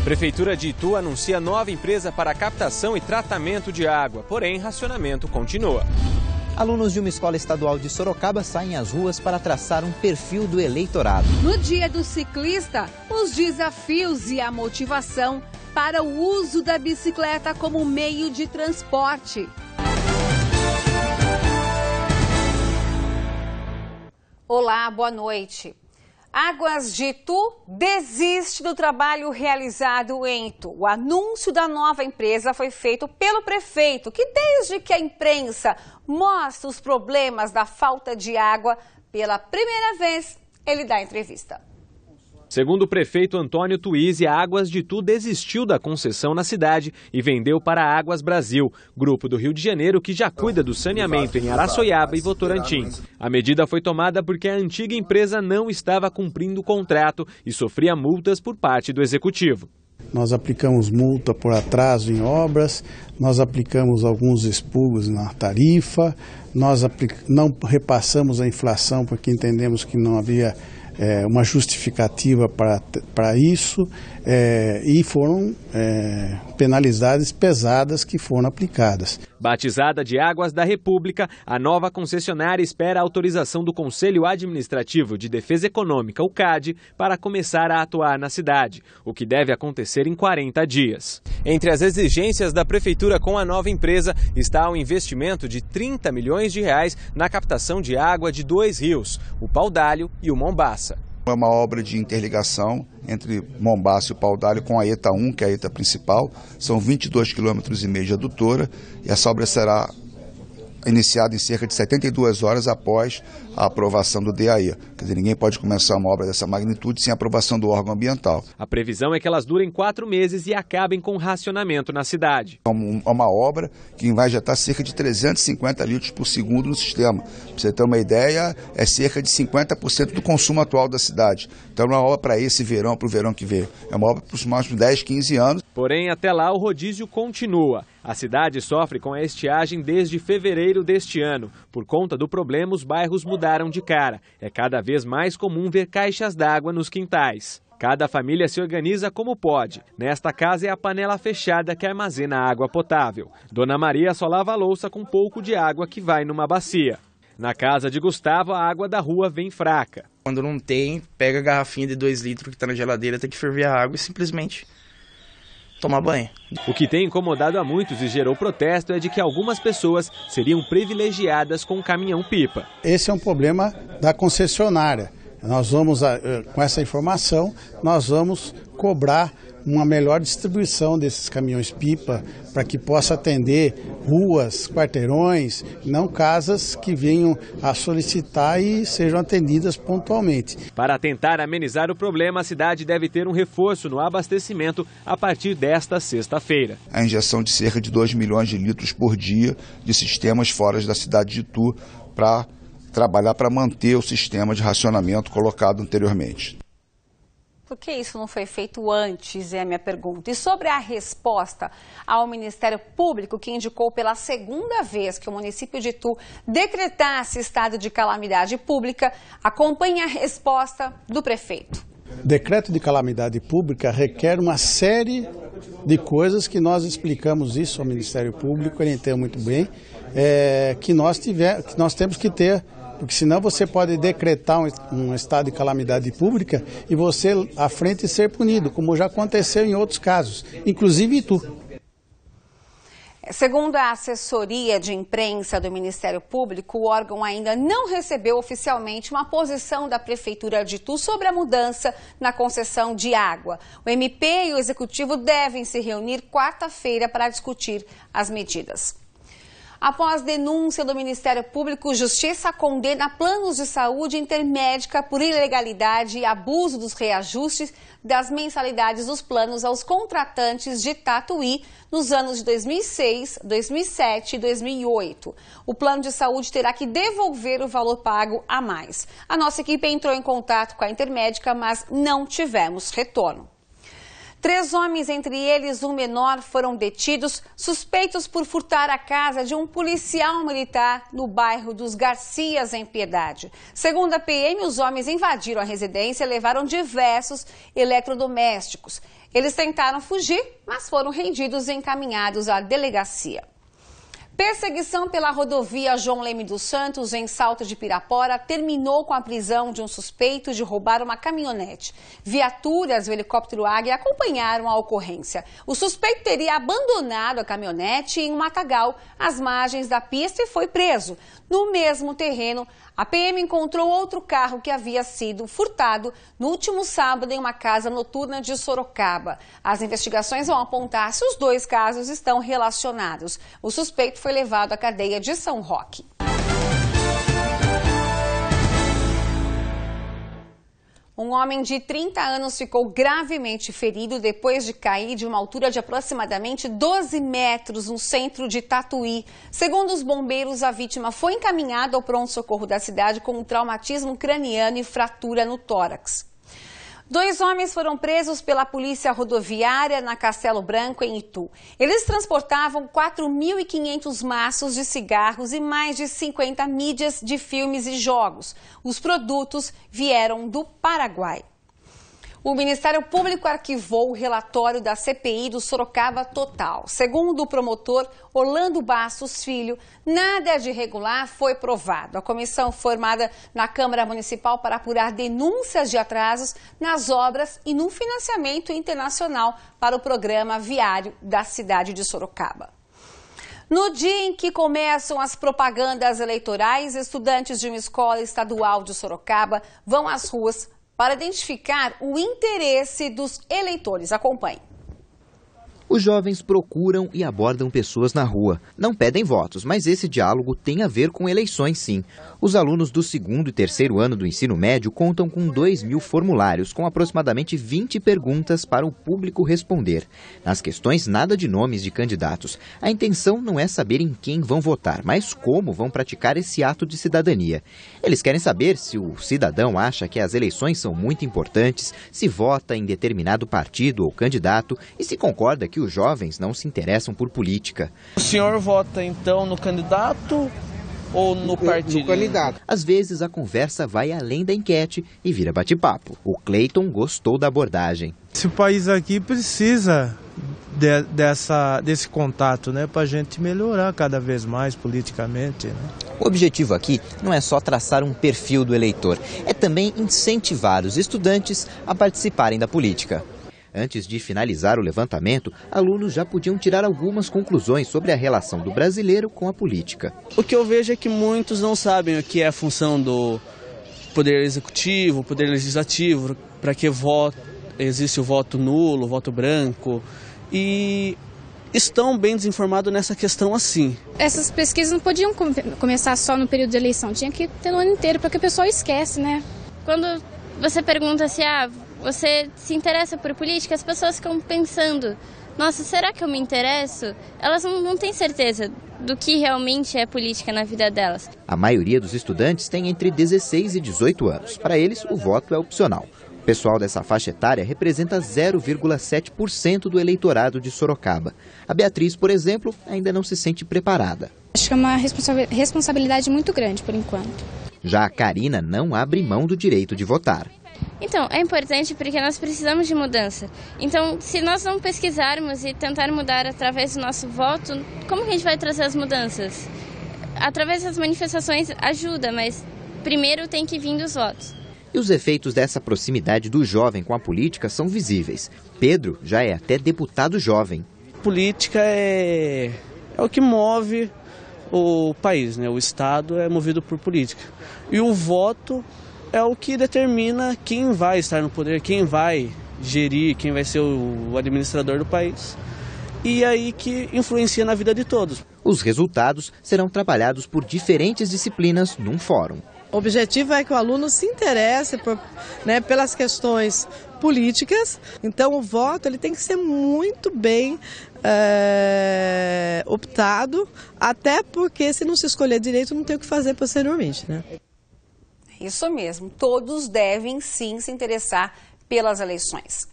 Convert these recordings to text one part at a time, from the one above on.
Prefeitura de Itu anuncia nova empresa para captação e tratamento de água, porém racionamento continua. Alunos de uma escola estadual de Sorocaba saem às ruas para traçar um perfil do eleitorado. No Dia do Ciclista, os desafios e a motivação para o uso da bicicleta como meio de transporte. Olá, boa noite. Águas de Itu desiste do trabalho realizado em Itu. O anúncio da nova empresa foi feito pelo prefeito, que desde que a imprensa mostra os problemas da falta de água, pela primeira vez, ele dá entrevista. Segundo o prefeito Antônio Tuízi, a Águas de Itu desistiu da concessão na cidade e vendeu para a Águas Brasil, grupo do Rio de Janeiro que já cuida do saneamento em Araçoiaba e Votorantim. A medida foi tomada porque a antiga empresa não estava cumprindo o contrato e sofria multas por parte do executivo. Nós aplicamos multa por atraso em obras, nós aplicamos alguns expurgos na tarifa, nós não repassamos a inflação porque entendemos que não havia uma justificativa para isso, e foram penalidades pesadas que foram aplicadas. Batizada de Águas da República, a nova concessionária espera a autorização do Conselho Administrativo de Defesa Econômica, o CAD, para começar a atuar na cidade, o que deve acontecer em 40 dias. Entre as exigências da Prefeitura com a nova empresa está o investimento de 30 milhões de reais na captação de água de dois rios, o Paudalho e o Mombaça. É uma obra de interligação entre Mombaça e o Paudalho com a ETA 1, que é a ETA principal. São 22,5 km de adutora e essa obra será iniciada em cerca de 72 horas após a aprovação do DAE. Quer dizer, ninguém pode começar uma obra dessa magnitude sem aprovação do órgão ambiental. A previsão é que elas durem 4 meses e acabem com racionamento na cidade. É uma obra que vai injetar cerca de 350 litros por segundo no sistema. Para você ter uma ideia, é cerca de 50% do consumo atual da cidade. Então é uma obra para esse verão, para o verão que vem. É uma obra para os próximos 10, 15 anos. Porém, até lá o rodízio continua. A cidade sofre com a estiagem desde fevereiro deste ano. Por conta do problema, os bairros mudaram de cara. É cada vez mais comum ver caixas d'água nos quintais. Cada família se organiza como pode. Nesta casa é a panela fechada que armazena água potável. Dona Maria só lava a louça com pouco de água que vai numa bacia. Na casa de Gustavo, a água da rua vem fraca. Quando não tem, pega a garrafinha de 2 litros que está na geladeira, tem que ferver a água e simplesmente tomar banho. O que tem incomodado a muitos e gerou protesto é de que algumas pessoas seriam privilegiadas com o caminhão-pipa. Esse é um problema da concessionária. Nós vamos, com essa informação, nós vamos cobrar uma melhor distribuição desses caminhões-pipa para que possa atender ruas, quarteirões, não casas que venham a solicitar e sejam atendidas pontualmente. Para tentar amenizar o problema, a cidade deve ter um reforço no abastecimento a partir desta sexta-feira. A injeção de cerca de 2 milhões de litros por dia de sistemas fora da cidade de Itu para trabalhar para manter o sistema de racionamento colocado anteriormente. Por que isso não foi feito antes, é a minha pergunta. E sobre a resposta ao Ministério Público, que indicou pela segunda vez que o município de Itu decretasse estado de calamidade pública, acompanhe a resposta do prefeito. Decreto de calamidade pública requer uma série de coisas que nós explicamos isso ao Ministério Público, ele entende muito bem, que nós temos que ter. Porque senão você pode decretar um estado de calamidade pública e você à frente ser punido, como já aconteceu em outros casos, inclusive Itu. Segundo a assessoria de imprensa do Ministério Público, o órgão ainda não recebeu oficialmente uma posição da Prefeitura de Itu sobre a mudança na concessão de água. O MP e o Executivo devem se reunir quarta-feira para discutir as medidas. Após denúncia do Ministério Público, Justiça condena planos de saúde intermédica por ilegalidade e abuso dos reajustes das mensalidades dos planos aos contratantes de Tatuí nos anos de 2006, 2007 e 2008. O plano de saúde terá que devolver o valor pago a mais. A nossa equipe entrou em contato com a intermédica, mas não tivemos retorno. 3 homens, entre eles um menor, foram detidos, suspeitos por furtar a casa de um policial militar no bairro dos Garcias, em Piedade. Segundo a PM, os homens invadiram a residência e levaram diversos eletrodomésticos. Eles tentaram fugir, mas foram rendidos e encaminhados à delegacia. Perseguição pela rodovia João Leme dos Santos, em Salto de Pirapora, terminou com a prisão de um suspeito de roubar uma caminhonete. Viaturas do helicóptero Águia acompanharam a ocorrência. O suspeito teria abandonado a caminhonete em um matagal às margens da pista e foi preso. No mesmo terreno, a PM encontrou outro carro que havia sido furtado no último sábado em uma casa noturna de Sorocaba. As investigações vão apontar se os dois casos estão relacionados. O suspeito foi levado à cadeia de São Roque. Um homem de 30 anos ficou gravemente ferido depois de cair de uma altura de aproximadamente 12 metros no centro de Tatuí. Segundo os bombeiros, a vítima foi encaminhada ao pronto-socorro da cidade com um traumatismo craniano e fratura no tórax. 2 homens foram presos pela polícia rodoviária na Castelo Branco, em Itu. Eles transportavam 4.500 maços de cigarros e mais de 50 mídias de filmes e jogos. Os produtos vieram do Paraguai. O Ministério Público arquivou o relatório da CPI do Sorocaba Total. Segundo o promotor Orlando Bastos Filho, nada de irregular foi provado. A comissão formada na Câmara Municipal para apurar denúncias de atrasos nas obras e no financiamento internacional para o programa viário da cidade de Sorocaba. No dia em que começam as propagandas eleitorais, estudantes de uma escola estadual de Sorocaba vão às ruas para identificar o interesse dos eleitores. Acompanhe. Os jovens procuram e abordam pessoas na rua. Não pedem votos, mas esse diálogo tem a ver com eleições, sim. Os alunos do 2º e 3º ano do ensino médio contam com 2.000 formulários, com aproximadamente 20 perguntas para o público responder. Nas questões, nada de nomes de candidatos. A intenção não é saber em quem vão votar, mas como vão praticar esse ato de cidadania. Eles querem saber se o cidadão acha que as eleições são muito importantes, se vota em determinado partido ou candidato e se concorda que os jovens não se interessam por política. O senhor vota então no candidato ou no partido? No candidato. Às vezes a conversa vai além da enquete e vira bate-papo. O Cleiton gostou da abordagem. Esse país aqui precisa desse contato, né, para a gente melhorar cada vez mais politicamente, né? O objetivo aqui não é só traçar um perfil do eleitor, é também incentivar os estudantes a participarem da política. Antes de finalizar o levantamento, alunos já podiam tirar algumas conclusões sobre a relação do brasileiro com a política. O que eu vejo é que muitos não sabem o que é a função do poder executivo, poder legislativo, para que existe o voto nulo, o voto branco, e estão bem desinformados nessa questão assim. Essas pesquisas não podiam começar só no período de eleição, tinha que ter no ano inteiro, porque o pessoal esquece, né? Quando você pergunta se você se interessa por política, as pessoas ficam pensando, nossa, será que eu me interesso? Elas não têm certeza do que realmente é política na vida delas. A maioria dos estudantes tem entre 16 e 18 anos. Para eles, o voto é opcional. O pessoal dessa faixa etária representa 0,7% do eleitorado de Sorocaba. A Beatriz, por exemplo, ainda não se sente preparada. Acho que é uma responsabilidade muito grande, por enquanto. Já a Karina não abre mão do direito de votar. Então, é importante porque nós precisamos de mudança. Então, se nós não pesquisarmos e tentar mudar através do nosso voto, como que a gente vai trazer as mudanças? Através das manifestações ajuda, mas primeiro tem que vir dos votos. E os efeitos dessa proximidade do jovem com a política são visíveis. Pedro já é até deputado jovem. Política é o que move o país, né? O Estado é movido por política. E o voto é o que determina quem vai estar no poder, quem vai gerir, quem vai ser o administrador do país. E aí que influencia na vida de todos. Os resultados serão trabalhados por diferentes disciplinas num fórum. O objetivo é que o aluno se interesse pelas questões políticas. Então o voto ele tem que ser muito bem optado, até porque se não se escolher direito não tem o que fazer posteriormente, né? Isso mesmo, todos devem sim se interessar pelas eleições.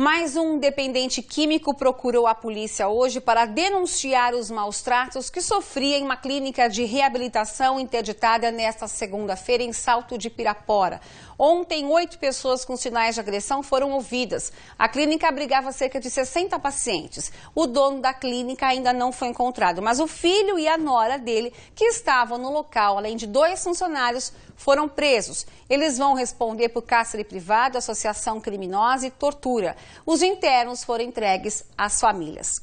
Mais um dependente químico procurou a polícia hoje para denunciar os maus tratos que sofria em uma clínica de reabilitação interditada nesta segunda-feira em Salto de Pirapora. Ontem, 8 pessoas com sinais de agressão foram ouvidas. A clínica abrigava cerca de 60 pacientes. O dono da clínica ainda não foi encontrado, mas o filho e a nora dele, que estavam no local, além de 2 funcionários, foram presos. Eles vão responder por cárcere privado, associação criminosa e tortura. Os internos foram entregues às famílias.